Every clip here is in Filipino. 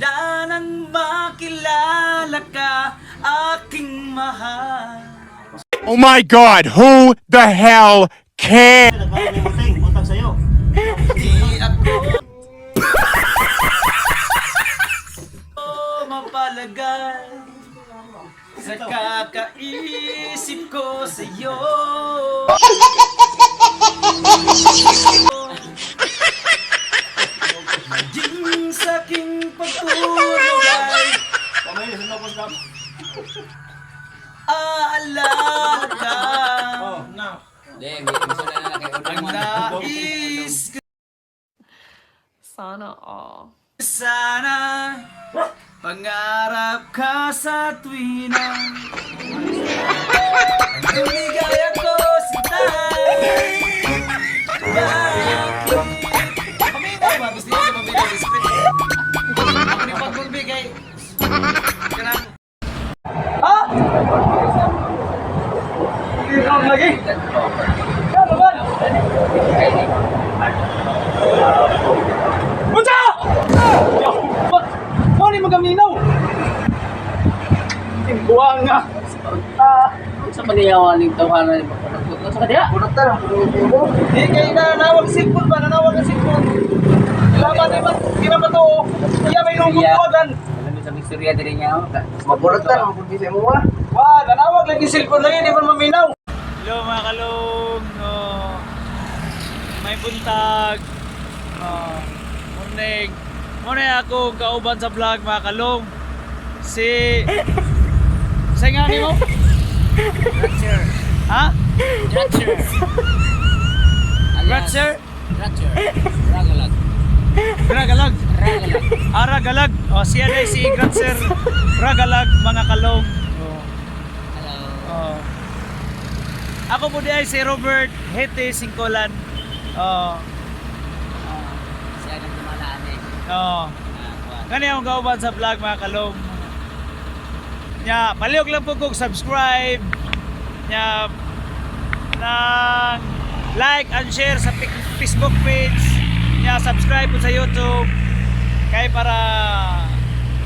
handa nang makilala ka, aking mahal. Oh my God, who the hell cares? Utang sa'yo. Di ako mapalagay sa kakaisip ko sa'yo. Maging sa'king pagtulog ay Pamay, sunod ko sa aalala ka. Hindi, gusto na lang kay Ang nais ko Sana all. sana pangarap ka sa tuwina. Ang ligaya ko sinta. Paminaw ba? Gusto niyo paminaw? Ako ni pagbibigay. Kanang ha? Ikaw lagi? Ano ba? Punta! Ano ni magaminaw? Buwang nga. Sa paniyawan ng tawanan ni Pagkakot sa kanya. Di kayo nanawag sipon ba? Nanawag ang sipon. Laban naman. Di ba to? Iya may nung buwagan. Alam mo sa istorya din niya. Mabulatan, mabuti mo ah. Wah, nanawag lagi sipon lagi. Di ba maminaw? Hello mga kalong. May buntag. Morning. Morning ako kauban sa vlog mga kalong. Si nga ni mo? Ratcher. Ha? Ratcher. Ratcher? Ratcher. Ragalag. Ragalag. Ragalag. Ragalag. O siya na si Ratcher. Ragalag mga kalong. Hello. Oh. Ako po di ay si Robert Hete Singkolan. Oh. Siya nang tumalaan eh. Oh. Kani akong kauban sa vlog mga kalong. Nya, palihog lang po kong subscribe. Nya, nang like and share sa Facebook page. Nya, subscribe po sa YouTube. Kaya para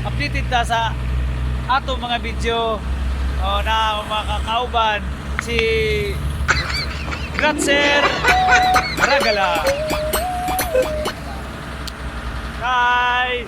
updated ta sa ato mga video na makakauban si Ratcher Ragala. Bye!